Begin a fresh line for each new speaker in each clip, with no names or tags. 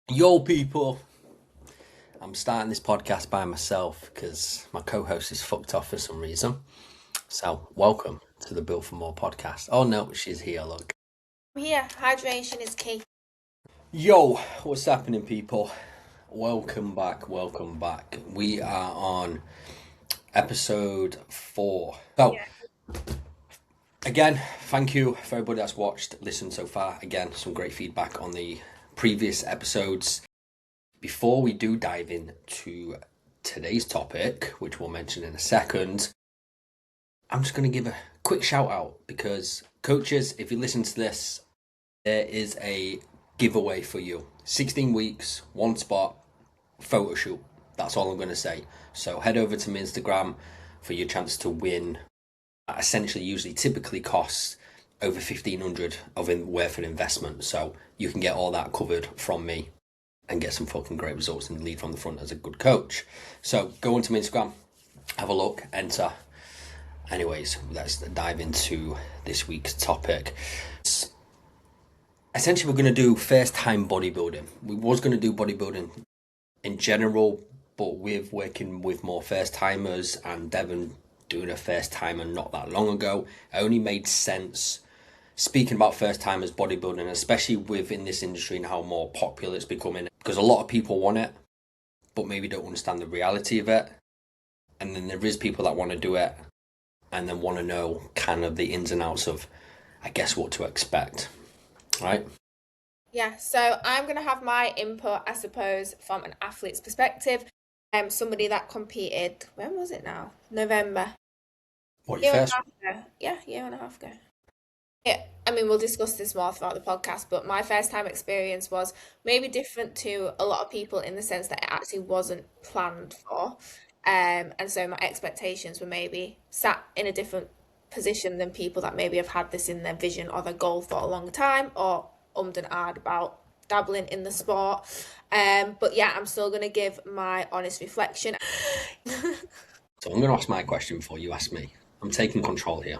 Yo, people. I'm starting this podcast by myself because my co host is fucked off for some reason. So, welcome to the Built for More podcast. Oh, no, she's here, look.
Here, hydration is key.
Yo, what's happening, people? Welcome back. Welcome back. We are on episode 4. So,
Yeah.
again, thank you for everybody that's watched, listened so far. Again, some great feedback on the previous episodes. Before we do dive into today's topic, which we'll mention in a second, I'm just going to give a quick shout out because coaches, if you listen to this, there is a giveaway for you. 16 weeks, one spot, photo shoot. That's all I'm going to say. So head over to my Instagram for your chance to win. Essentially, usually typically costs over 1,500 of worth of investment. So you can get all that covered from me and get some fucking great results and lead from the front as a good coach. So go onto my Instagram, have a look, enter. Anyways, let's dive into this week's topic. Essentially, we're going to do first time bodybuilding. We was going to do bodybuilding in general, but with working with more first timers and Devon doing a first timer not that long ago, it only made sense speaking about first timers bodybuilding, especially within this industry and how more popular it's becoming, because a lot of people want it, but maybe don't understand the reality of it. And then there is people that want to do it and then want to know kind of the ins and outs of, I guess, what to expect, right?
Yeah, so I'm going to have my input, I suppose, from an athlete's perspective. Somebody that competed, when was it now? November.
What, your
Year and a
first?
half ago. Yeah, year and a half ago. Yeah, I mean, we'll discuss this more throughout the podcast, but my first time experience was maybe different to a lot of people in the sense that it actually wasn't planned for. And so my expectations were maybe sat in a different position than people that maybe have had this in their vision or their goal for a long time or and ahed about dabbling in the sport. But yeah, I'm still going to give my honest reflection.
So I'm going to ask my question before you ask me. I'm taking control here.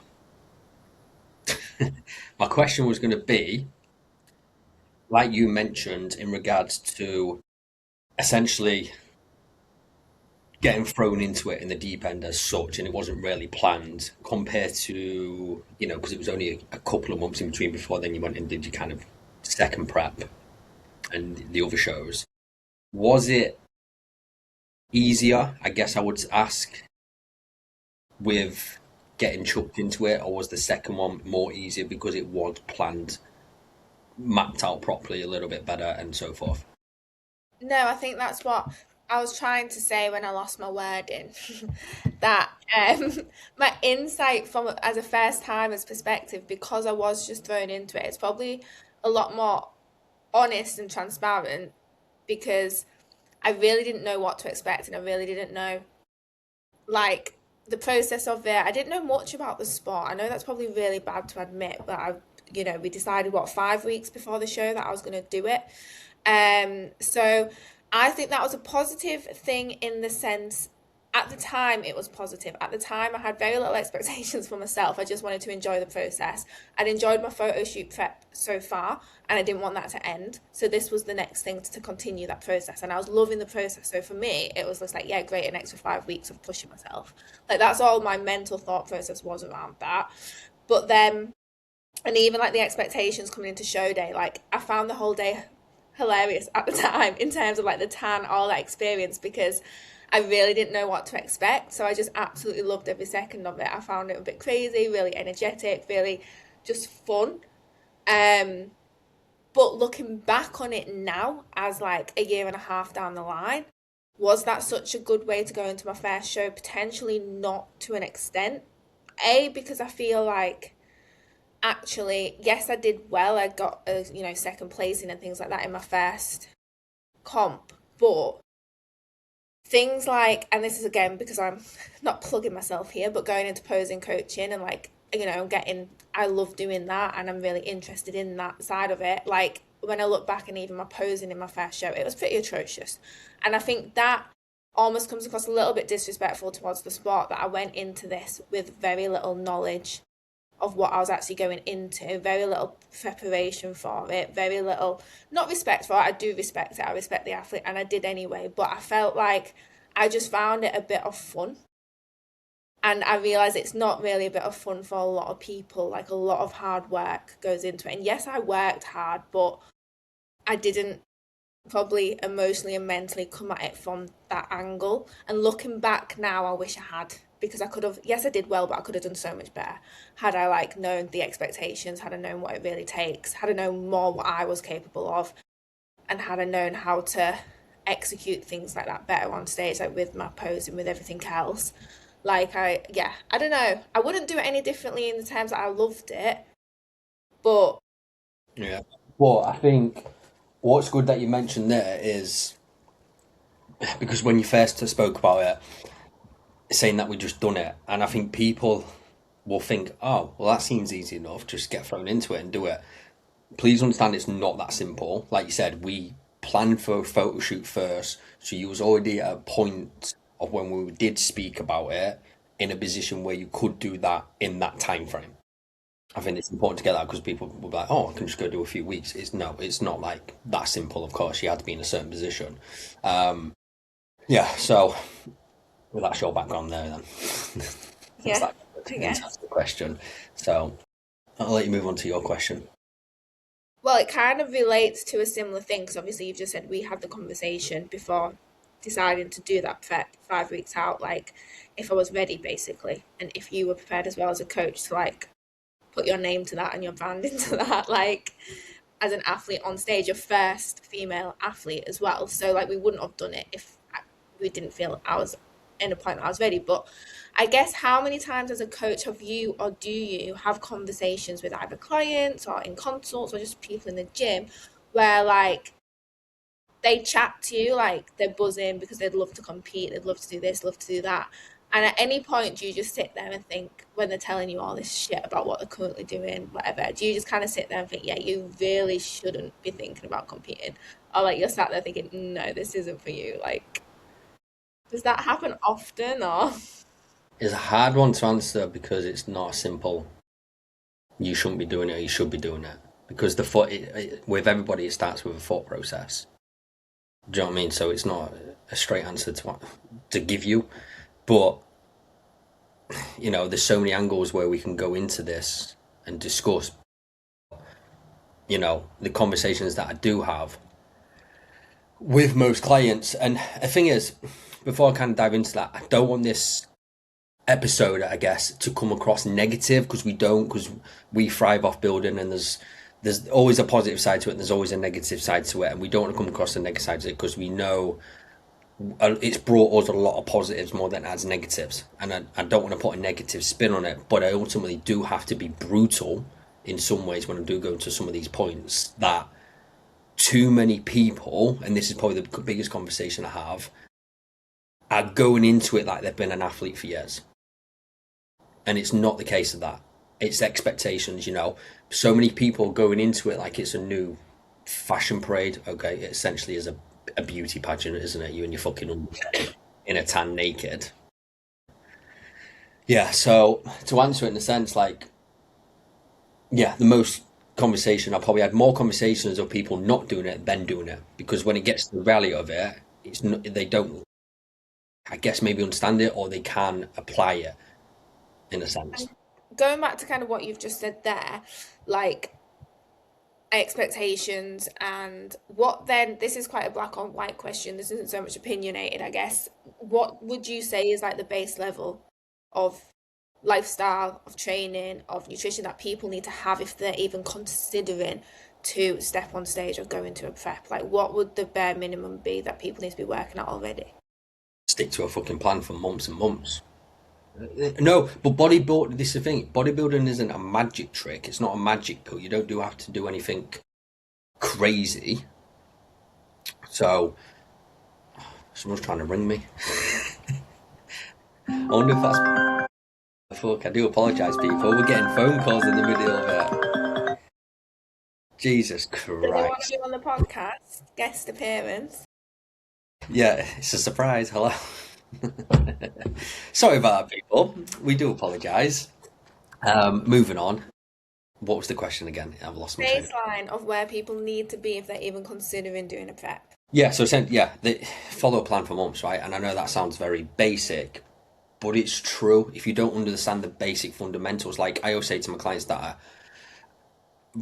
My question was going to be, like you mentioned, in regards to essentially getting thrown into it in the deep end as such, and it wasn't really planned compared to, because it was only a couple of months in between before then you went and did your kind of second prep and the other shows. Was it easier, I guess I would ask, with getting chucked into it, or was the second one more easier because it was planned, mapped out properly a little bit better, and so forth?
No, I think that's what I was trying to say when I lost my wording. That my insight from as a first timer's perspective, because I was just thrown into it, it's probably a lot more honest and transparent because I really didn't know what to expect and I really didn't know like the process of it. I didn't know much about the sport. I know that's probably really bad to admit, but we decided 5 weeks before the show that I was going to do it. So I think that was a positive thing in the sense at the time it was positive. At the time I had very little expectations for myself. I just wanted to enjoy the process. I'd enjoyed my photo shoot prep so far and I didn't want that to end. So this was the next thing to continue that process. And I was loving the process. So for me, it was just like, yeah, great, an extra 5 weeks of pushing myself. Like that's all my mental thought process was around that. But then and even like the expectations coming into show day, like I found the whole day hilarious at the time in terms of like the tan, all that experience because I really didn't know what to expect. So I just absolutely loved every second of it. I found it a bit crazy, really energetic, really just fun. Um, but looking back on it now as like a year and a half down the line, was that such a good way to go into my first show? Potentially not to an extent. Because I feel like actually, yes, I did well. I got a second placing and things like that in my first comp, but things like, and this is again because I'm not plugging myself here, but going into posing coaching and like I love doing that and I'm really interested in that side of it. Like when I look back and even my posing in my first show, it was pretty atrocious, and I think that almost comes across a little bit disrespectful towards the sport that I went into this with very little knowledge of what I was actually going into, very little preparation for it, very little, not respect for it. I do respect it. I respect the athlete, and I did anyway. But I felt like I just found it a bit of fun. And I realised it's not really a bit of fun for a lot of people. Like, a lot of hard work goes into it. And yes, I worked hard, but I didn't probably emotionally and mentally come at it from that angle. And looking back now, I wish I had, because I could have, yes, I did well, but I could have done so much better had I like known the expectations, had I known what it really takes, had I known more what I was capable of, and had I known how to execute things like that better on stage, like with my posing, with everything else. Like, I don't know. I wouldn't do it any differently in the terms that I loved it, but
Yeah. Well, I think what's good that you mentioned there is because when you first spoke about it, saying that we just done it, and I think people will think, oh, well, that seems easy enough, just get thrown into it and do it. Please understand it's not that simple. Like you said, we planned for a photo shoot first, so you was already at a point of when we did speak about it in a position where you could do that in that time frame. I think it's important to get that because people will be like, oh, I can just go do a few weeks. It's not like that simple. Of course, you had to be in a certain position. Yeah, so well, that's your background there then. That's
yeah,
a
I guess.
fantastic question. So I'll let you move on to your question.
Well, it kind of relates to a similar thing because obviously you've just said we had the conversation before deciding to do that prep 5 weeks out, like if I was ready basically, and if you were prepared as well as a coach to like put your name to that and your brand into that, like as an athlete on stage, your first female athlete as well. So like we wouldn't have done it if we didn't feel I was in a point that I was ready. But I guess how many times as a coach have you or do you have conversations with either clients or in consults or just people in the gym where like they chat to you like they're buzzing because they'd love to compete, they'd love to do this, love to do that. And at any point, do you just sit there and think, when they're telling you all this shit about what they're currently doing, whatever, do you just kind of sit there and think, yeah, you really shouldn't be thinking about competing? Or like you're sat there thinking, no, this isn't for you. Like, does that happen often or?
It's a hard one to answer because it's not a simple. You shouldn't be doing it. Or you should be doing it because with everybody it starts with a thought process. Do you know what I mean? So it's not a straight answer to give you, but there's so many angles where we can go into this and discuss. The conversations that I do have with most clients, and the thing is, before I kind of dive into that, I don't want this episode, I guess, to come across negative because we thrive off building, and there's always a positive side to it and there's always a negative side to it, and we don't want to come across the negative side to it because we know it's brought us a lot of positives more than it has negatives, and I don't want to put a negative spin on it, but I ultimately do have to be brutal in some ways when I do go into some of these points that too many people, and this is probably the biggest conversation I have, are going into it like they've been an athlete for years. And it's not the case of that. It's expectations, So many people going into it like it's a new fashion parade. Okay, it essentially is a beauty pageant, isn't it? You and your fucking in a tan naked. Yeah, so to answer it in a sense, like, yeah, the most conversation, I probably had more conversations of people not doing it than doing it. Because when it gets to the reality of it, it's not, they don't, I guess, maybe understand it or they can apply it in a sense.
Going back to kind of what you've just said there, like expectations and what then, this is quite a black on white question. This isn't so much opinionated, I guess. What would you say is like the base level of lifestyle, of training, of nutrition that people need to have if they're even considering to step on stage or go into a prep? Like, what would the bare minimum be that people need to be working at already?
Stick to a fucking plan for months and months. No, but bodybuilding, this is the thing, bodybuilding isn't a magic trick. It's not a magic pill. You don't have to do anything crazy. So, someone's trying to ring me. I wonder if that's... Fuck, I do apologise, people. We're getting phone calls in the middle of it. Jesus
Do they want to
Christ.
be on the podcast? Guest appearance?
Yeah, it's a surprise. Hello. Sorry about that, people. We do apologise. Moving on. What was the question again? I've lost my train.
Baseline of where people need to be if they're even considering doing a prep.
Yeah, so yeah, they follow a plan for months, right? And I know that sounds very basic, but it's true. If you don't understand the basic fundamentals, like I always say to my clients that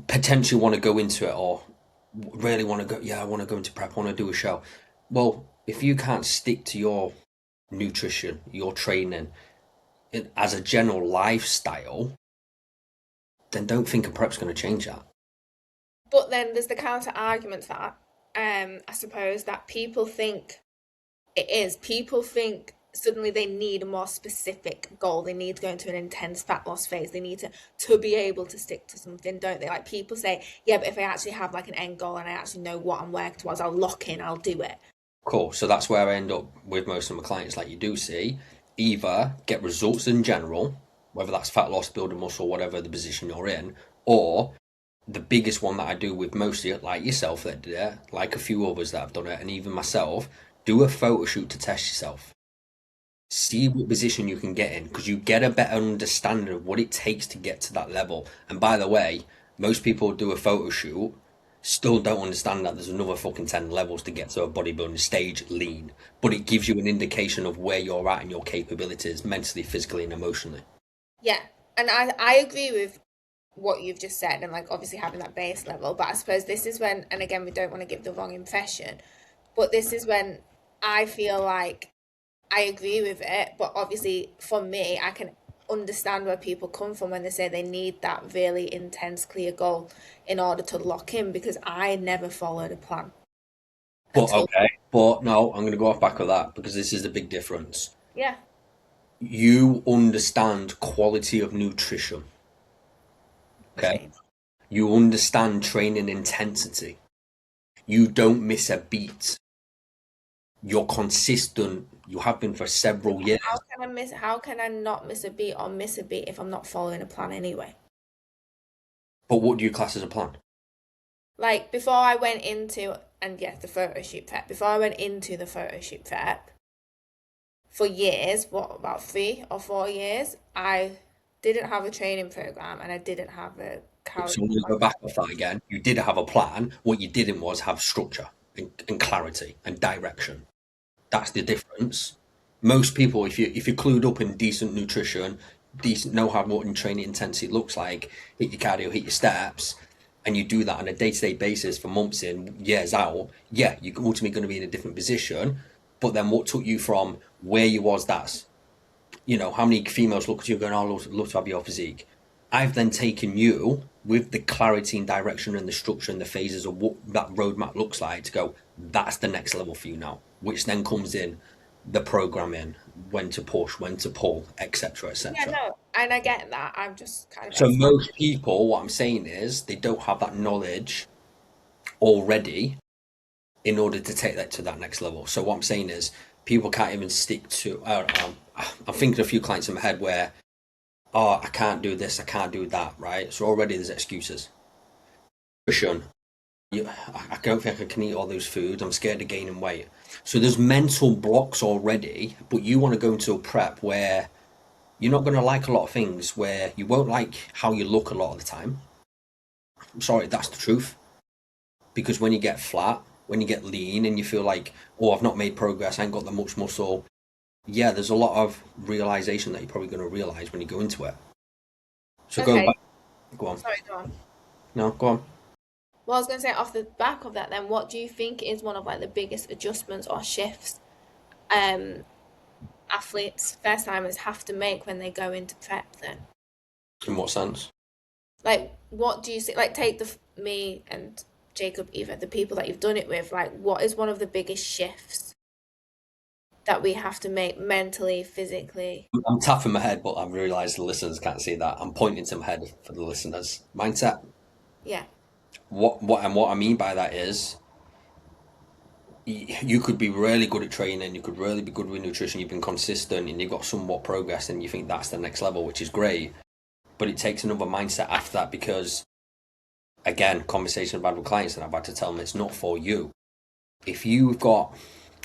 potentially want to go into it or really want to go, yeah, I want to go into prep, I want to do a show. Well, if you can't stick to your nutrition, your training as a general lifestyle, then don't think a prep's going to change that.
But then there's the counter argument to that. I suppose that people think it is. People think suddenly they need a more specific goal. They need to go into an intense fat loss phase. They need to be able to stick to something, don't they? Like people say, yeah, but if I actually have like an end goal and I actually know what I'm working towards, I'll lock in, I'll do it.
Cool. So that's where I end up with most of my clients, like you do see, either get results in general, whether that's fat loss, building muscle, whatever the position you're in, or the biggest one that I do with most of you, like yourself that did it, like a few others that have done it, and even myself, do a photo shoot to test yourself. See what position you can get in because you get a better understanding of what it takes to get to that level. And by the way, most people do a photo shoot, still don't understand that there's another fucking 10 levels to get to a bodybuilding stage lean. But it gives you an indication of where you're at and your capabilities mentally, physically, and emotionally.
Yeah. And I agree with what you've just said and like obviously having that base level. But I suppose this is when, and again, we don't want to give the wrong impression, but this is when I feel like I agree with it, but obviously for me, I can understand where people come from when they say they need that really intense, clear goal in order to lock in because I never followed a plan
But
until,
okay, but no, I'm going to go off back of that because this is the big difference.
yeah,
You understand quality of nutrition, okay?
okay.
You understand training intensity. You don't miss a beat. You're consistent. You have been for several years.
How can I not miss a beat or miss a beat if I'm not following a plan anyway?
But what do you class as a plan?
Like before I went into, and yes, the photo shoot prep, before I went into the photo shoot prep, for years, what, about 3 or 4 years, I didn't have a training program and I didn't have a calorie.
So we'll go back off that again. You did have a plan. What you didn't was have structure and clarity and direction. That's the difference. Most people, if you're clued up in decent nutrition, decent know how what training intensity looks like, hit your cardio, hit your steps, and you do that on a day-to-day basis for months in, years out, yeah, you're ultimately going to be in a different position. But then what took you from where you was, that's, how many females look at you going, oh, love to have your physique. I've then taken you with the clarity and direction and the structure and the phases of what that roadmap looks like to go, that's the next level for you now, which then comes in the programming, when to push, when to pull, etc.,
Yeah,
etc.
no, and I get that. I'm just kind of
So
expanding.
most people, what I'm saying is, they don't have that knowledge already in order to take that to that next level. So what I'm saying is, people can't even stick to. I'm thinking of a few clients in my head where, oh, I can't do this, I can't do that, right? So already there's excuses. Nutrition, I don't think I can eat all those foods. I'm scared of gaining weight. So there's mental blocks already, but you want to go into a prep where you're not going to like a lot of things, where you won't like how you look a lot of the time. I'm sorry, that's the truth. Because when you get flat, when you get lean and you feel like, oh, I've not made progress, I ain't got that much muscle. Yeah, there's a lot of realization that you're probably going to realize when you go into it. So go
Okay,
back. Go on.
sorry, go on.
No, go on.
Well, I was going to say off the back of that, then, what do you think is one of like the biggest adjustments or shifts um athletes, first timers have to make when they go into prep then?
In what sense?
Like, what do you see? Like, take me and Jacob, either the people that you've done it with. Like, what is one of the biggest shifts that we have to make mentally, physically?
I'm tapping my head, but I've realised the listeners can't see that. I'm pointing to my head for the listeners. Mindset.
Yeah.
What I mean by that is, you could be really good at training, you could really be good with nutrition, you've been consistent, and you've got somewhat progress, and you think that's the next level, which is great. But it takes another mindset after that because, again, conversation I've had with clients, and I've had to tell them it's not for you. If you've got,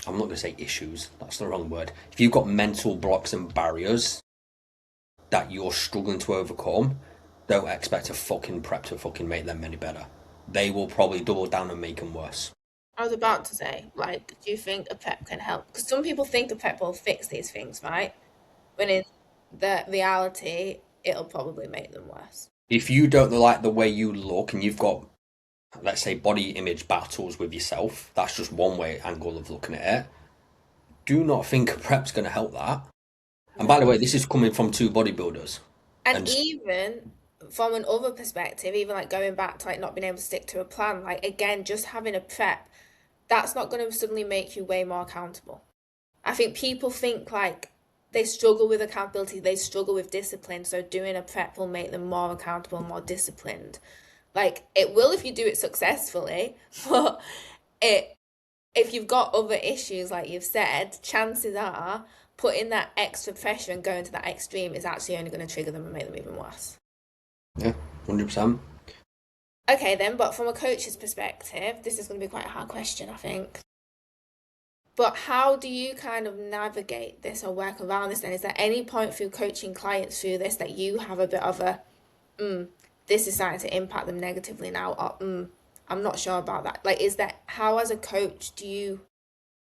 I'm not going to say issues, that's the wrong word. If you've got mental blocks and barriers, that you're struggling to overcome, don't expect a fucking prep to fucking make them any better. They will probably double down and make them worse.
I was about to say, like, do you think a prep can help? Because some people think a prep will fix these things, right? When in the reality, it'll probably make them worse.
If you don't like the way you look and you've got, let's say, body image battles with yourself, that's just one way angle of looking at it. Do not think a prep's going to help that. And by the
No.
way, this is coming from two bodybuilders.
And
And
even from an other perspective, even like going back to like not being able to stick to a plan, like again, just having a prep, that's not going to suddenly make you way more accountable. I think people think like they struggle with accountability, they struggle with discipline, so doing a prep will make them more accountable, more disciplined. Like it will if you do it successfully, but it if you've got other issues like you've said, chances are putting that extra pressure and going to that extreme is actually only going to trigger them and make them even worse.
yeah, 100%.
Okay, then, but from a coach's perspective, this is going to be quite a hard question, I think. But how do you kind of navigate this or work around this then? Is there any point through coaching clients through this that you have a bit of a, this is starting to impact them negatively now, or I'm not sure about that? Like, is that, how as a coach do you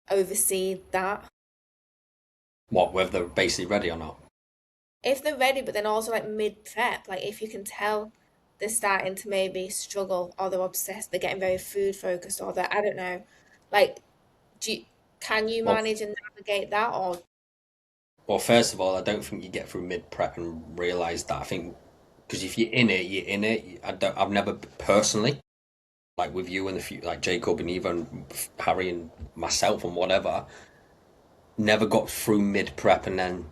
oversee that?
What, whether they're basically ready or not?
If they're ready, but then also like mid prep, like if you can tell they're starting to maybe struggle or they're obsessed, they're getting very food focused or they're, I don't know, like, do you, can you
Well,
manage and navigate that or
well, first of all, I don't think you get through mid prep and realize that. I think because if you're in it, you're in it. I've never personally, like with you and the few, like Jacob and even Harry and myself and whatever, never got through mid prep and then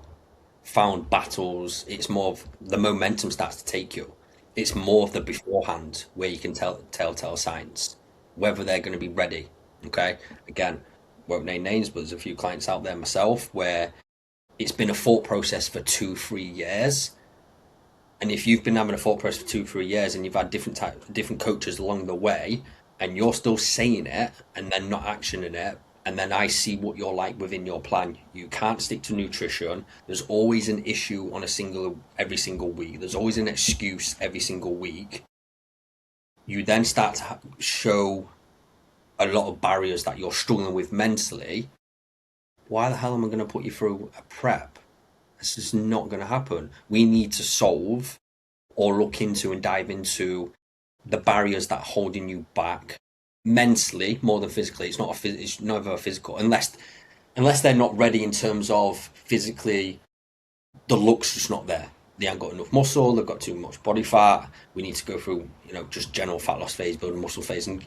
found battles. It's more of the momentum starts to take you. It's more of the beforehand where you can tell telltale signs whether they're going to be ready. Okay, again, won't name names, but there's a few clients out there myself where it's been a thought process for 2-3 years. And if you've been having a thought process for 2-3 years and you've had different coaches along the way, and you're still saying it and then not actioning it, and then I see what you're like within your plan. You can't stick to nutrition. There's always an issue on every single week. There's always an excuse every single week. You then start to show a lot of barriers that you're struggling with mentally. Why the hell am I going to put you through a prep? This is not going to happen. We need to solve or look into and dive into the barriers that are holding you back mentally more than physically. It's never a physical unless they're not ready in terms of physically. The look's just not there. They haven't got enough muscle. They've got too much body fat. We need to go through just general fat loss phase, building muscle phase, and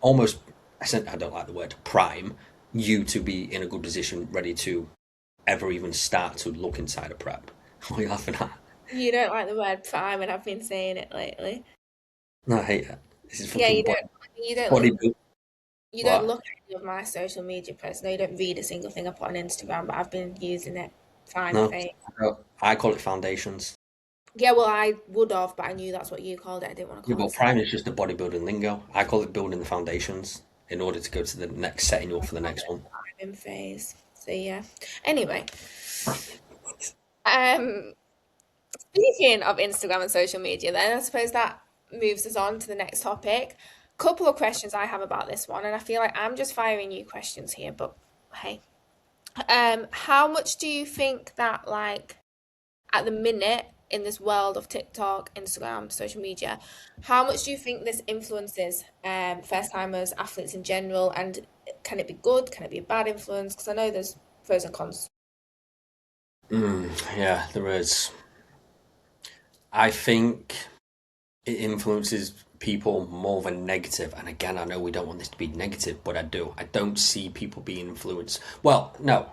almost, I don't like the word prime you to be in a good position, ready to ever even start to look inside a prep. What are you laughing at?
you don't like the word prime and I've been saying it lately.
No, I hate it. This is
Yeah,
fucking
you don't
body.
you don't
What?
look at any of my social media posts. No, you don't read a single thing I put on Instagram, but I've been using it. Prime
No,
phase.
I call it foundations.
Yeah, well, I would have, but I knew that's what you called it. I didn't want to
Yeah,
call
but
it
prime is just a bodybuilding lingo. I call it building the foundations in order to go to the next, setting you up for the next one.
prime phase. So yeah. Anyway, um, speaking of Instagram and social media, then I suppose that moves us on to the next topic. Couple of questions I have about this one, and I feel like I'm just firing you questions here, but hey. How much do you think that like at the minute in this world of TikTok, Instagram, social media, how much do you think this influences first timers, athletes in general, and can it be good? Can it be a bad influence? Because I know there's pros and cons.
Yeah, there is. I think it influences people more than negative. And again, I know we don't want this to be negative, but I do. I don't see people being influenced. Well, no,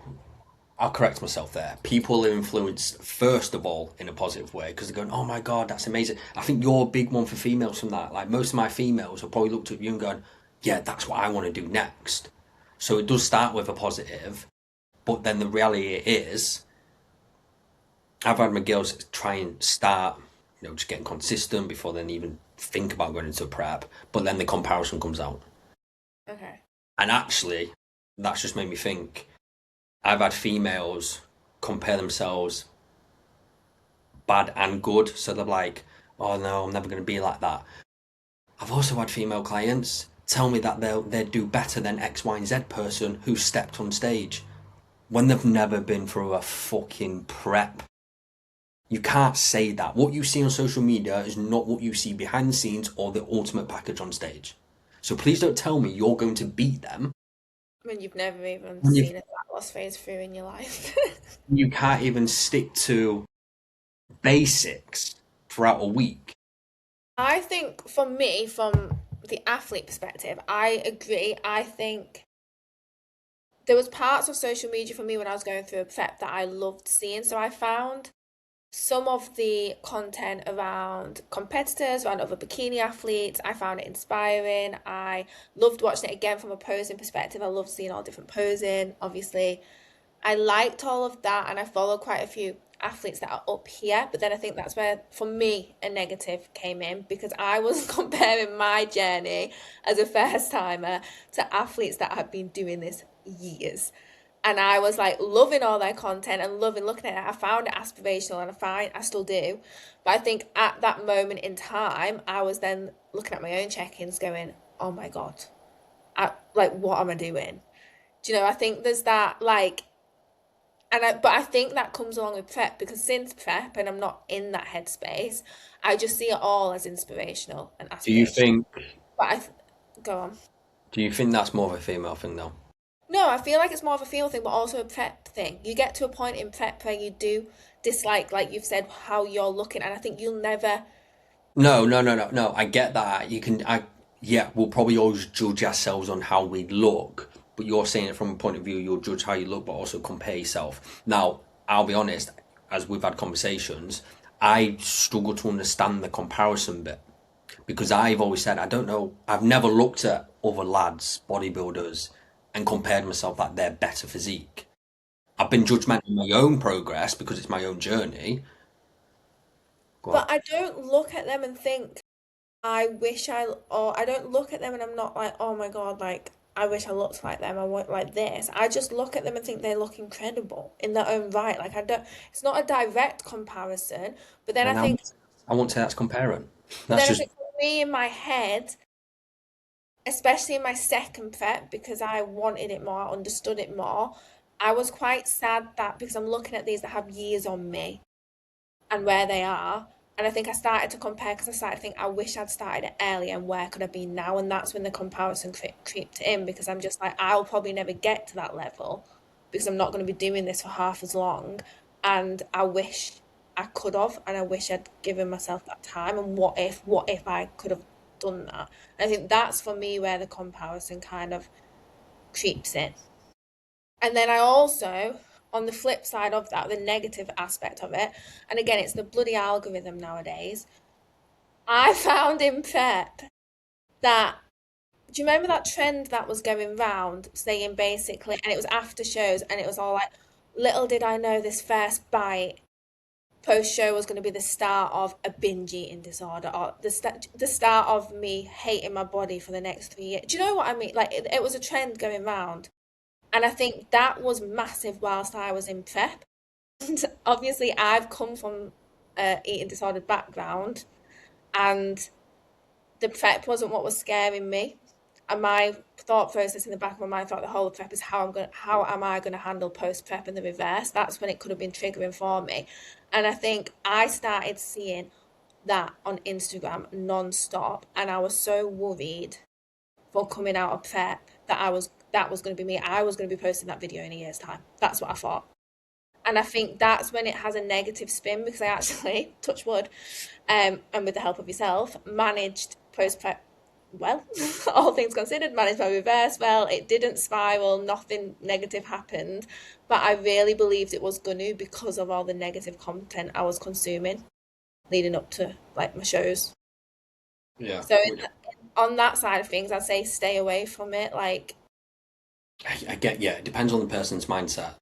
I'll correct myself there. People are influenced first of all in a positive way because they're going, "Oh my god, that's amazing." I think you're a big one for females from that. Like most of my females have probably looked at you and gone, "Yeah, that's what I want to do next." So it does start with a positive, but then the reality is, I've had my girls try and start, just getting consistent before they even think about going into a prep, but then the comparison comes out,
Okay.
and actually, that's just made me think. I've had females compare themselves bad and good. So they're like, oh no, I'm never going to be like that. I've also had female clients tell me that they'd do better than X, Y, and Z person who stepped on stage when they've never been through a fucking prep. You can't say that. What you see on social media is not what you see behind the scenes or the ultimate package on stage. So please don't tell me you're going to beat them
When you've never even
when
seen a fat loss phase through in your life.
you can't even stick to basics throughout a week.
I think for me, from the athlete perspective, I agree. I think there was parts of social media for me when I was going through a prep that I loved seeing. So I found some of the content around competitors, around other bikini athletes, I found it inspiring. I loved watching it again from a posing perspective. I loved seeing all different posing, obviously. I liked all of that, and I follow quite a few athletes that are up here. But then I think that's where, for me, a negative came in because I was comparing my journey as a first timer to athletes that had been doing this years. And I was like loving all their content and loving looking at it. I found it aspirational, and I still do. But I think at that moment in time, I was then looking at my own check-ins, going, "Oh my God, like what am I doing?" Do you know? I think there's that like, but I think that comes along with prep because since prep, and I'm not in that headspace, I just see it all as inspirational and
Do you
aspirational.
think
But go on.
do you think that's more of a female thing though?
No, I feel like it's more of a feel thing, but also a prep thing. You get to a point in prep where you do dislike, like you've said, how you're looking, and I think you'll never.
No, no, no, no, no. I get that. Yeah, we'll probably always judge ourselves on how we look, but you're saying it from a point of view, you'll judge how you look, but also compare yourself. Now, I'll be honest, as we've had conversations, I struggle to understand the comparison bit because I've always said, I don't know, I've never looked at other lads, bodybuilders, and compared myself that they're better physique. I've been judgmental of my own progress because it's my own journey. Go on.
But I don't look at them and think, or I don't look at them and I'm not like, oh my God, like, I wish I looked like them. I want like this. I just look at them and think they look incredible in their own right. Like, it's not a direct comparison, but then I
And
think,
I won't say that's comparing.
but
That's
then I
just
think for me in my head, especially in my second prep, because I wanted it more, I understood it more. I was quite sad that because I'm looking at these that have years on me and where they are. And I think I started to compare because I started to think, I wish I'd started it earlier and where could I be now? And that's when the comparison creeped in because I'm just like, I'll probably never get to that level because I'm not going to be doing this for half as long. And I wish I could have, and I wish I'd given myself that time. And what if I could have done that? And I think that's for me where the comparison kind of creeps in. And then I also, on the flip side of that, the negative aspect of it, and again, it's the bloody algorithm nowadays. I found in prep that, do you remember that trend that was going round saying basically, and it was after shows, and it was all like, little did I know this first bite post show was going to be the start of a binge eating disorder or the start of me hating my body for the next 3 years. Do you know what I mean? Like it was a trend going round. And I think that was massive whilst I was in prep. And obviously, I've come from an eating disordered background, and the prep wasn't what was scaring me. And my thought process in the back of my mind thought the whole prep is how am I gonna handle post prep in the reverse? That's when it could have been triggering for me. And I think I started seeing that on Instagram non-stop, and I was so worried for coming out of prep that was going to be me. I was going to be posting that video in a year's time. That's what I thought. And I think that's when it has a negative spin because I actually, touch wood, and with the help of yourself, managed post prep well, all things considered, managed my reverse well. It didn't spiral, nothing negative happened, but I really believed it was going to because of all the negative content I was consuming leading up to like my shows.
yeah.
So on that side of things, I'd say stay away from it. Like,
I get, yeah, it depends on the person's mindset.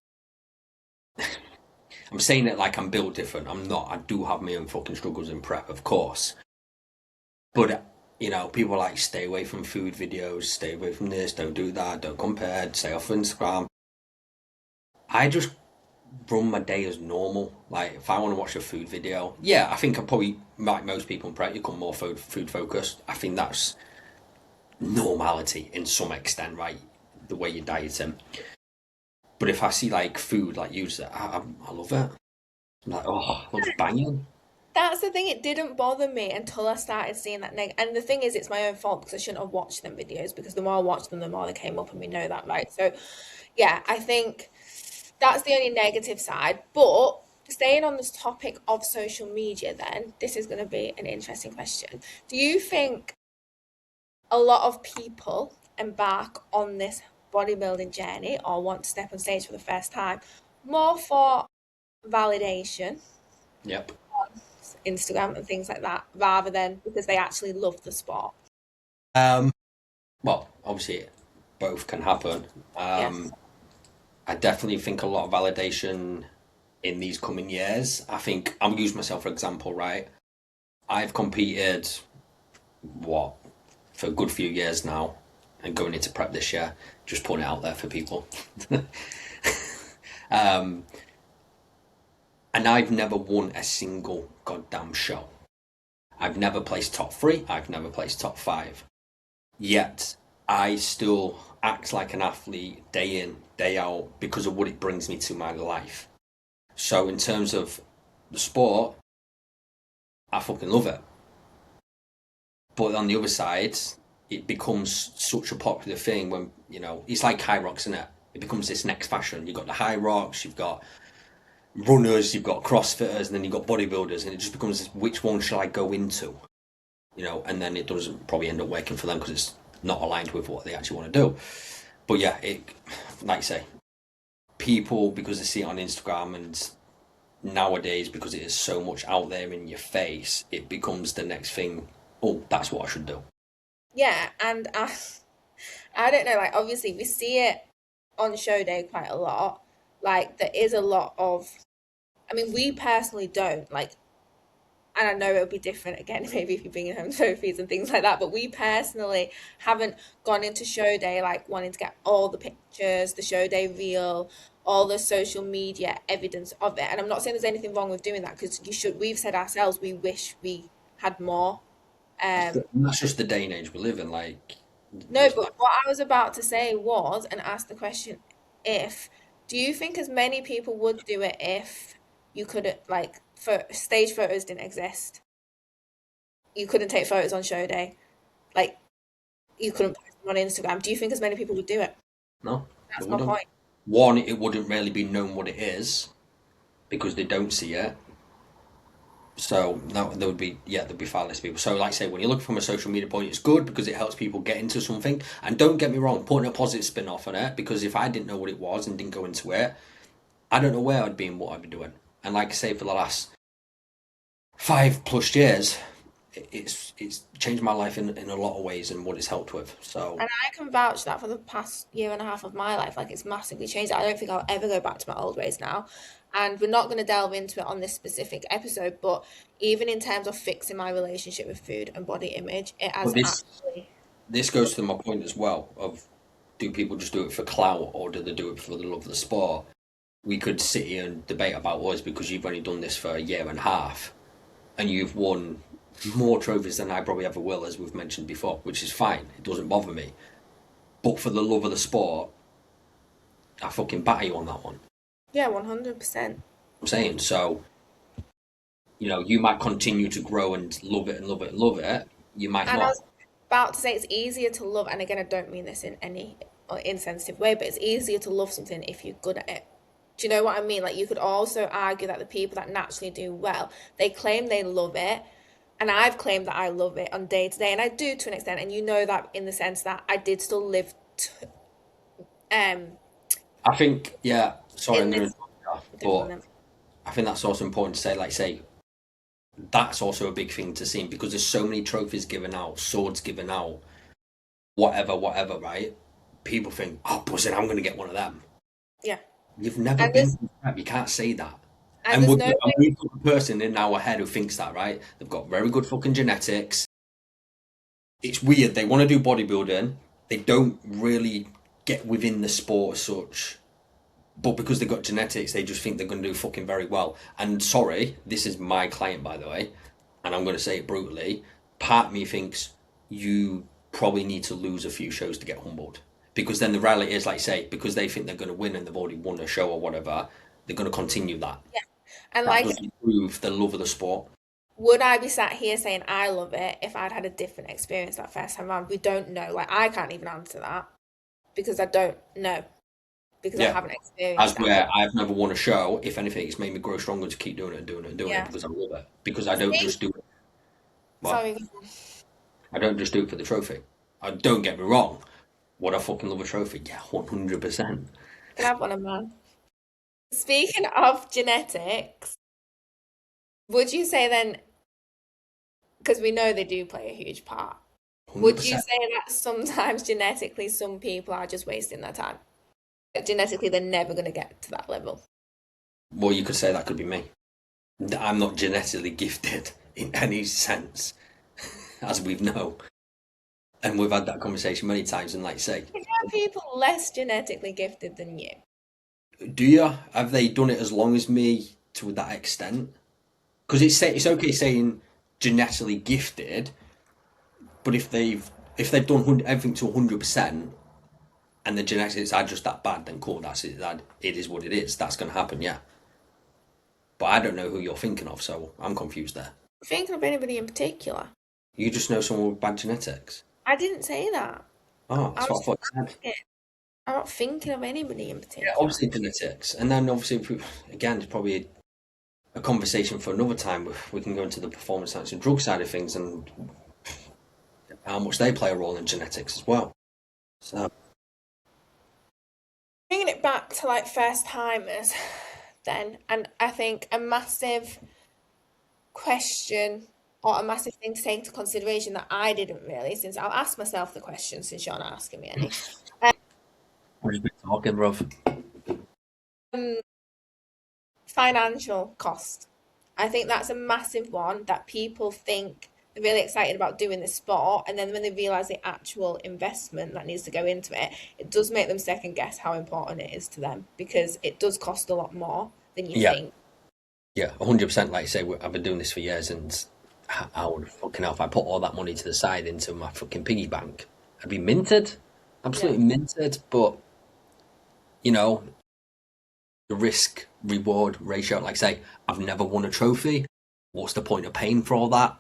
I'm saying it like I'm built different. I'm not. I do have my own fucking struggles in prep, of course. But people are like stay away from food videos, stay away from this, don't do that, don't compare, stay off Instagram. I just run my day as normal. Like if I want to watch a food video, yeah, I think I probably, like most people in prep, become more food focused. I think that's normality in some extent, right? The way you're dieting. But if I see like food, like you said, I love it. I'm like, oh, looks banging.
That's the thing, it didn't bother me until I started seeing that and the thing is, it's my own fault because I shouldn't have watched them videos, because the more I watched them, the more they came up, and we know that, right? So, yeah, I think that's the only negative side. But staying on this topic of social media, then, this is going to be an interesting question. Do you think a lot of people embark on this bodybuilding journey or want to step on stage for the first time more for validation,
Yep.
Instagram and things like that, rather than because they actually love the sport?
Well, obviously, both can happen.
Yes.
I definitely think a lot of validation in these coming years. I think I'm gonna use myself for example, right? I've competed what for a good few years now, and going into prep this year, just putting it out there for people. And I've never won a single goddamn show. I've never placed top three. I've never placed top five. Yet I still act like an athlete day in, day out because of what it brings me to my life. So in terms of the sport, I fucking love it. But on the other side, it becomes such a popular thing when, it's like high rocks, isn't it? It becomes this next fashion. You've got the high rocks, you've got runners, you've got crossfitters, and then you've got bodybuilders, and it just becomes this, which one shall I go into? And then it doesn't probably end up working for them because it's not aligned with what they actually want to do. But yeah, like I say, people, because they see it on Instagram, and nowadays because it is so much out there in your face, it becomes the next thing. Oh, that's what I should do.
Yeah, and I don't know, like obviously we see it on show day quite a lot. Like there is a lot of, I mean, we personally don't like, and I know it'll be different again, maybe if you're bringing home trophies and things like that, but we personally haven't gone into show day like wanting to get all the pictures, the show day reel, all the social media evidence of it. And I'm not saying there's anything wrong with doing that, because we've said ourselves we wish we had more.
That's just the day and age we live in. Like,
No,
there's
but what I was about to say was, and ask the question, if, do you think as many people would do it if you could, like, for stage photos didn't exist? You couldn't take photos on show day. Like, you couldn't post them on Instagram. Do you think as many people would do it?
no, they
That's my
wouldn't.
point.
One, it wouldn't really be known what it is because they don't see it. So no, there would be, yeah, there'd be far less people. So like I say, when you look from a social media point, it's good because it helps people get into something. And don't get me wrong, putting a positive spin off on it, because if I didn't know what it was and didn't go into it, I don't know where I'd be and what I'd be doing. And like I say, for the last 5+ years, it's changed my life in a lot of ways and what it's helped with. So
And I can vouch that for the past year and a half of my life, like it's massively changed. I don't think I'll ever go back to my old ways now. And we're not going to delve into it on this specific episode, but even in terms of fixing my relationship with food and body image, it
but
has actually.
this goes to my point as well of, do people just do it for clout or do they do it for the love of the sport? We could sit here and debate about us because you've only done this for a year and a half and you've won more trophies than I probably ever will, as we've mentioned before, which is fine. It doesn't bother me. But for the love of the sport, I fucking batter you on that one.
Yeah, 100%.
I'm saying, so, you might continue to grow and love it and love it and love it. You might
And I
not.
was about to say it's easier to love, and again, I don't mean this in any insensitive way, but it's easier to love something if you're good at it. Do you know what I mean? Like, you could also argue that the people that naturally do well, they claim they love it, and I've claimed that I love it on day to day, and I do to an extent, and you know that in the sense that I did still live um
I think, yeah, sorry, I'm
in
going
this
to,
different
but
level.
I think that's also important to say, like, say, that's also a big thing to see because there's so many trophies given out, swords given out, whatever, right? People think, oh, buzzing, I'm going to get one of them.
Yeah.
You've never
And
been
there's
to prep. You can't say that.
and
And
there's
we've,
no
and
way.
we've got a person in our head who thinks that, right? They've got very good fucking genetics. It's weird. They want to do bodybuilding. They don't really get within the sport as such. but because they've got genetics, they just think they're going to do fucking very well. And sorry, this is my client, by the way, and I'm going to say it brutally. Part of me thinks you probably need to lose a few shows to get humbled. Because then the reality is, like, say, because they think they're going to win and they've already won a show or whatever, they're going to continue that.
Yeah. And
That
like,
doesn't prove the love of the sport.
would I be sat here saying I love it if I'd had a different experience that first time around? We don't know. Like, I can't even answer that because I don't know because I
Yeah.
haven't experienced
As
that.
where I've never won a show, if anything, it's made me grow stronger to keep doing it and doing it and doing it
Yeah.
because I love it. Because I don't
See?
just do it. Well,
Sorry.
I don't just do it for the trophy. Don't get me wrong. Would I fucking love a trophy? Yeah, 100%.
Can I have one of mine? Speaking of genetics, would you say then, because we know they do play a huge part, would you
100%.
say that sometimes genetically some people are just wasting their time? Genetically, they're never going to get to that level.
Well, you could say that could be me. I'm not genetically gifted in any sense, as we know. And we've had that conversation many times. And like say,
There are people less genetically gifted than you.
do you? Have they done it as long as me to that extent? Because it's okay saying genetically gifted, but if they've done everything to 100% and the genetics are just that bad, then cool. That's it. That it is what it is. That's going to happen. Yeah. But I don't know who you're thinking of, so I'm confused there.
Thinking of anybody in particular?
You just know someone with bad genetics.
I didn't say that.
Oh,
I
that's what I
was
thought you said.
asking. I'm not thinking of anybody in
Yeah,
particular.
obviously genetics, and then obviously if again, it's probably a conversation for another time. We can go into the performance science and drug side of things and how much they play a role in genetics as well. So
Bringing it back to like first timers, then, and I think a massive question or a massive thing to take into consideration that I didn't really, since I'll ask myself the question since you're not asking me any.
we've just been talking, bruv.
Um, Financial cost. I think that's a massive one that people think they're really excited about doing this sport, and then when they realize the actual investment that needs to go into it, it does make them second guess how important it is to them because it does cost a lot more than you
Yeah,
think.
yeah, 100%. Like I say, I've been doing this for years, and I would fucking hell if I put all that money to the side into my fucking piggy bank, I'd be minted,
Yeah.
absolutely minted. But you know, the risk reward ratio, like I say, I've never won a trophy. What's the point of paying for all that?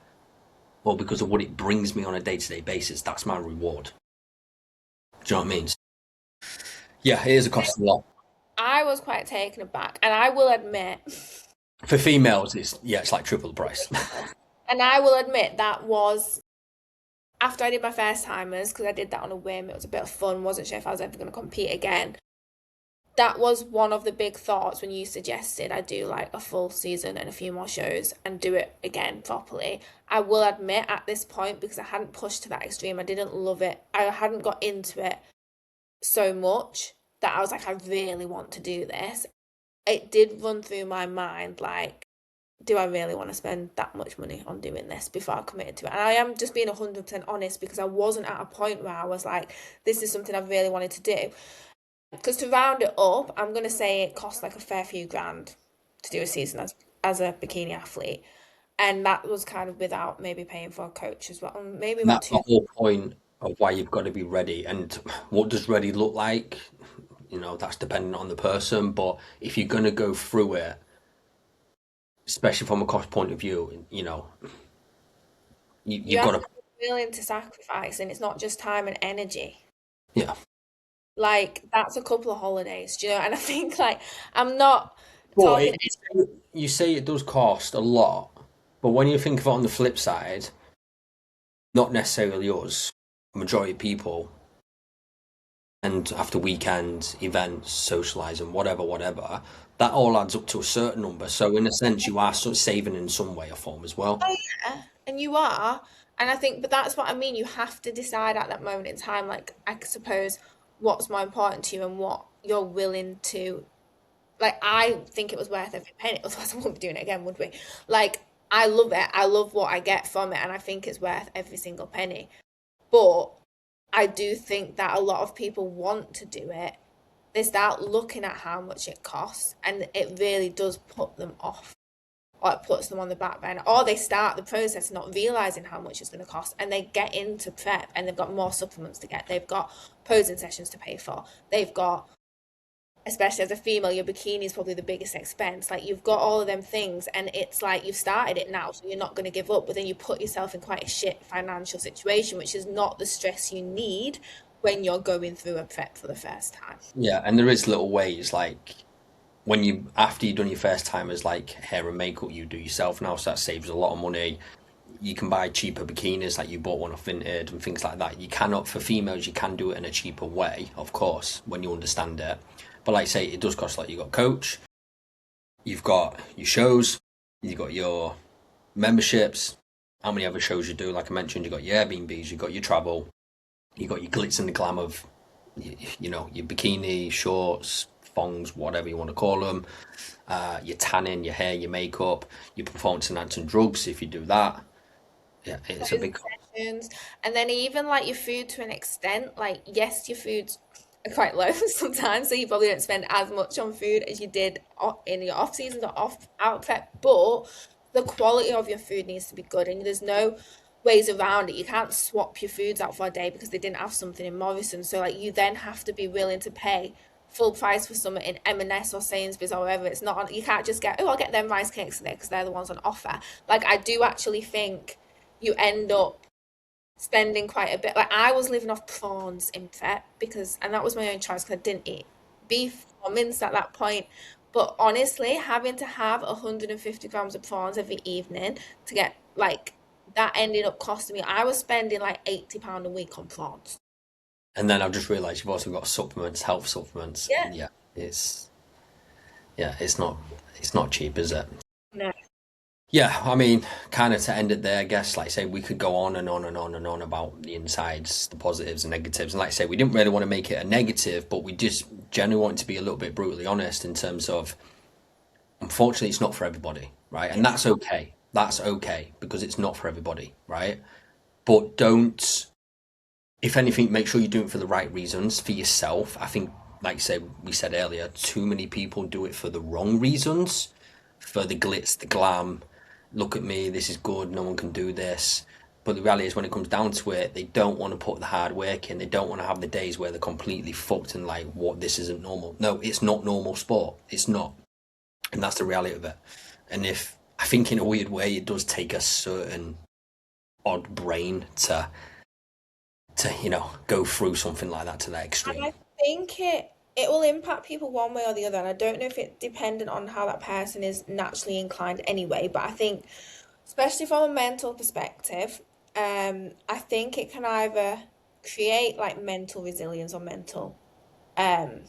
Well, because of what it brings me on a day to day basis, that's my reward. Do you know what I mean? Yeah, it is a cost a lot.
I was quite taken aback, and I will admit,
For females, it's like triple the price.
and I will admit that was after I did my first timers because I did that on a whim. It was a bit of fun. Wasn't sure if I was ever going to compete again. That was one of the big thoughts when you suggested I do like a full season and a few more shows and do it again properly. I will admit at this point, because I hadn't pushed to that extreme, I didn't love it. I hadn't got into it so much that I was like, I really want to do this. It did run through my mind like, do I really want to spend that much money on doing this before I committed to it? And I am just being 100% honest because I wasn't at a point where I was like, this is something I've really wanted to do. Because to round it up, I'm going to say it cost like a fair few grand to do a season as a bikini athlete. And that was kind of without maybe paying for a coach as well. Maybe
And
about
that's the
two.
whole point of why you've got to be ready. And what does ready look like? That's dependent on the person. But if you're going to go through it, especially from a cost point of view,
You
you've got
have
to,
to be willing to sacrifice, and it's not just time and energy.
yeah.
Like, that's a couple of holidays, do you know? And I think, like, I'm not
But
talking.
you say it does cost a lot, but when you think of it on the flip side, not necessarily us, majority of people, and after weekends, events, socializing, whatever, that all adds up to a certain number. So in a sense, you are sort of saving in some way or form as well.
Oh, yeah, and you are. And I think, but that's what I mean. You have to decide at that moment in time, like, I suppose, what's more important to you and what you're willing to. Like, I think it was worth every penny. Otherwise, I wouldn't be doing it again, would we? Like, I love it. I love what I get from it, and I think it's worth every single penny. But I do think that a lot of people want to do it they start looking at how much it costs, and it really does put them off, or it puts them on the back burner, or they start the process not realizing how much it's going to cost, and they get into prep and they've got more supplements to get, they've got posing sessions to pay for, they've got, especially as a female, your bikini is probably the biggest expense. Like, you've got all of them things, and it's like you've started it now, so you're not going to give up, but then you put yourself in quite a shit financial situation, which is not the stress you need when you're going through a prep for the first time.
Yeah, and there is little ways like when you after you've done your first time as like hair and makeup you do yourself now, so that saves a lot of money. You can buy cheaper bikinis, like you bought one off Vinted and things like that. You cannot, for females, you can do it in a cheaper way, of course, when you understand it. But like I say, it does cost, like, you've got coach, you've got your shows, you've got your memberships, how many other shows you do. Like I mentioned, you've got your Airbnbs, you've got your travel, you've got your glitz and the glam of, you know, your bikini, shorts, thongs, whatever you want to call them, your tanning, your hair, your makeup, your performance enhancing drugs if you do that. Yeah, it's a big.
Sessions, and then even like your food to an extent. Like, yes, your food's quite low sometimes, so you probably don't spend as much on food as you did in your off seasons or off out prep, but the quality of your food needs to be good, and there's no ways around it. You can't swap your foods out for a day because they didn't have something in Morrison. So like, you then have to be willing to pay full price for something in M&S or Sainsbury's or wherever. It's not on, you can't just get, oh, I'll get them rice cakes today because they're the ones on offer. Like, I do actually think you end up spending quite a bit. Like, I was living off prawns in prep because, and that was my own choice because I didn't eat beef or mince at that point. But honestly, having to have 150 grams of prawns every evening to get like that ended up costing me. I was spending like £80 a week on prawns.
And then I've just realised you've also got supplements, health supplements.
Yeah.
Yeah, it's yeah, it's not cheap, is it?
No.
Yeah, I mean, kind of to end it there, I guess, like I say, we could go on and on and on and on about the insides, the positives and negatives. And like I say, we didn't really want to make it a negative, but we just genuinely wanted to be a little bit brutally honest in terms of, unfortunately, it's not for everybody, right? And that's okay. That's okay because it's not for everybody, right? But don't, if anything, make sure you do it for the right reasons for yourself. I think, like I said, we said earlier, too many people do it for the wrong reasons, for the glitz, the glam. Look at me, this is good, no one can do this. But the reality is, when it comes down to it, they don't want to put the hard work in. They don't want to have the days where they're completely fucked and like, what, this isn't normal. No, it's not normal sport. It's not. And that's the reality of it. And if, I think in a weird way, it does take a certain odd brain to go through something like that to that
And
extreme.
I think it will impact people one way or the other. And I don't know if it's dependent on how that person is naturally inclined anyway, but I think, especially from a mental perspective, I think it can either create like mental resilience or mental um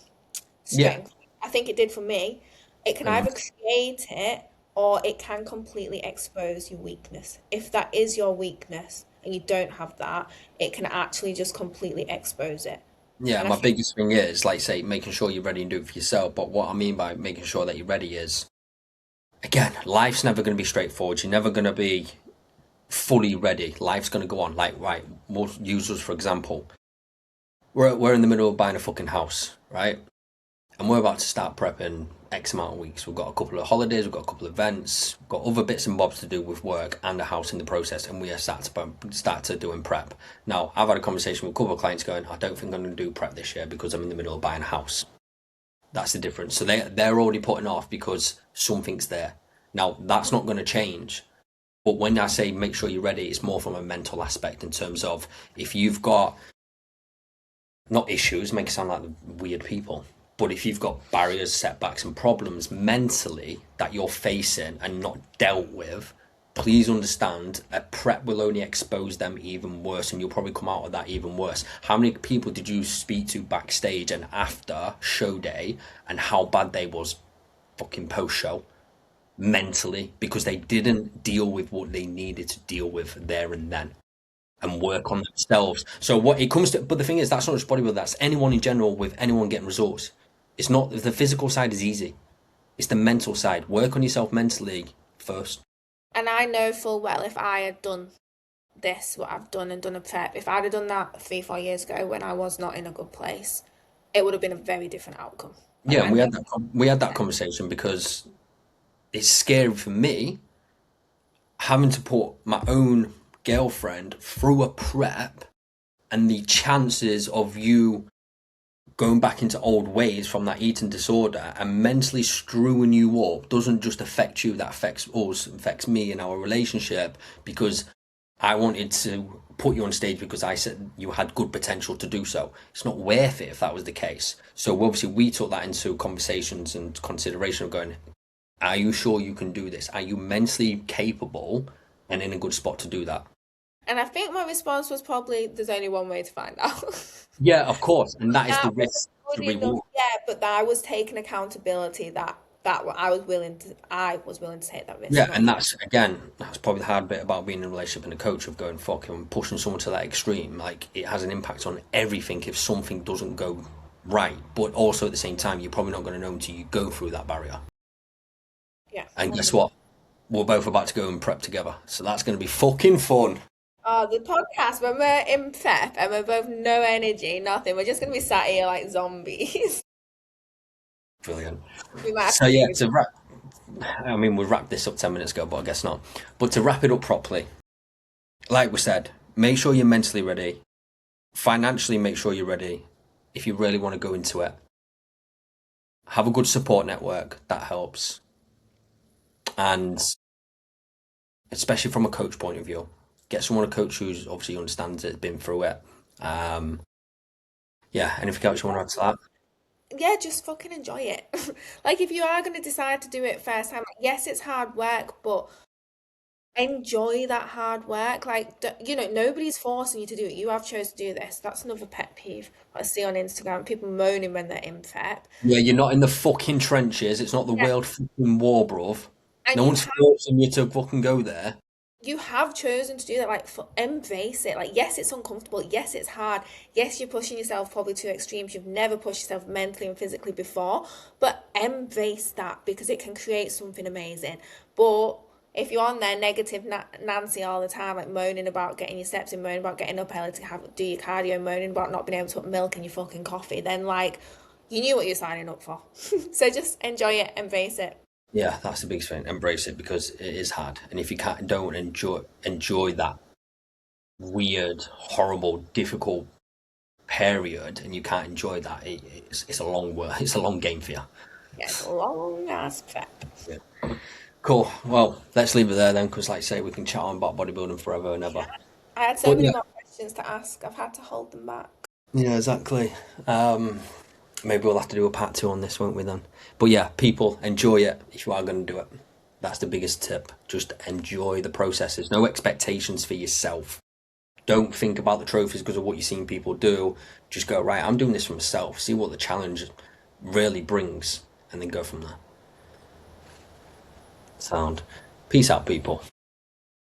Yeah.
strength. I think it did for me. It can
Mm.
either create it or it can completely expose your weakness. If that is your weakness and you don't have that, it can actually just completely expose it.
Yeah,
And I
my
think,
biggest thing is, like, say, making sure you're ready and do it for yourself. But what I mean by making sure that you're ready is, again, life's never going to be straightforward. You're never going to be fully ready. Life's going to go on. Like, right, we'll use us for example. We're in the middle of buying a fucking house, right? And we're about to start prepping X amount of weeks. We've got a couple of holidays, we've got a couple of events, we've got other bits and bobs to do with work and a house in the process, and we are start to doing prep. Now, I've had a conversation with a couple of clients going, I don't think I'm going to do prep this year because I'm in the middle of buying a house. That's the difference. So they're already putting off because something's there. Now, that's not going to change. But when I say make sure you're ready, it's more from a mental aspect in terms of if you've got not issues, make it sound like weird people, but if you've got barriers, setbacks, and problems mentally that you're facing and not dealt with, please understand a prep will only expose them even worse, and you'll probably come out of that even worse. How many people did you speak to backstage and after show day, and how bad they was fucking post show mentally because they didn't deal with what they needed to deal with there and then? And work on themselves. So what it comes to, but the thing is, that's not just bodybuilding. That's anyone in general with anyone getting results. It's not the physical side is easy. It's the mental side. Work on yourself mentally first.
and I know full well if I had done this, what I've done and done a prep, if I'd have done that 3, 4 years ago when I was not in a good place, it would have been a very different outcome. Like
Yeah,
I
and
know.
we had that conversation because it's scary for me having to put my own girlfriend through a prep and the chances of you going back into old ways from that eating disorder and mentally screwing you up doesn't just affect you, that affects us, affects me and our relationship because I wanted to put you on stage because I said you had good potential to do so. It's not worth it if that was the case. So obviously we took that into conversations and consideration of going, are you sure you can do this? Are you mentally capable and in a good spot to do that?
And I think my response was probably, "There's only one way to find out."
Yeah, of course. And that is
That
the
wasn't
risk to
good enough,
reward.
yeah, but that I was taking accountability that I was willing to take that risk,
Yeah,
not
and
you.
that's again, that's probably the hard bit about being in a relationship and a coach of going, fuck, I'm pushing someone to that extreme. Like it has an impact on everything if something doesn't go right. But also at the same time, you're probably not going to know until you go through that barrier.
Yeah,
And guess
100%.
what? We're both about to go and prep together. So that's going to be fucking fun.
Oh, the podcast when we're in prep and we're both no energy, nothing. We're just gonna be sat here like zombies.
Brilliant.
We might have
So
to
yeah,
do.
to wrap, I mean, we wrapped this up 10 minutes ago, but I guess not. But to wrap it up properly, like we said, make sure you're mentally ready. Financially, make sure you're ready. If you really want to go into it, have a good support network. That helps. And especially from a coach point of view, get someone to coach who's obviously understands it, been through it. Um, yeah, anything else you want to add to that?
Yeah, just fucking enjoy it. Like if you are gonna decide to do it first time, like, yes, it's hard work, but enjoy that hard work. Like, nobody's forcing you to do it. You have chose to do this. That's another pet peeve I see on Instagram. People moaning when they're in prep.
Yeah, you're not in the fucking trenches. It's not the
Yeah.
world fucking war, bruv.
And
No one's forcing you to fucking go there.
you have chosen to do that. Like, embrace it. Like, yes, it's uncomfortable. Yes, it's hard. Yes, you're pushing yourself probably to extremes. You've never pushed yourself mentally and physically before, but embrace that because it can create something amazing. But if you're on there negative Nancy all the time, like moaning about getting your steps in, moaning about getting up early to have do your cardio, moaning about not being able to put milk in your fucking coffee, then like you knew what you're signing up for. So just enjoy it, embrace it.
Yeah, that's the biggest thing. Embrace it because it is hard. And if you can't don't enjoy that weird, horrible, difficult period and you can't enjoy that, it's a long work. It's a long game for you.
Yeah, it's a long ass prep.
Yeah. Cool. Well, let's leave it there then, because like I say, we can chat on about bodybuilding forever and ever.
I had so
But
many
yeah,
more questions to ask. I've had to hold them back.
yeah, exactly. Maybe we'll have to do a part two on this, won't we then? But yeah, people enjoy it if you are going to do it. That's the biggest tip. Just enjoy the processes. No expectations for yourself. Don't think about the trophies because of what you've seen people do. Just go, right, I'm doing this for myself. See what the challenge really brings and then go from there. Sound. Peace out, people.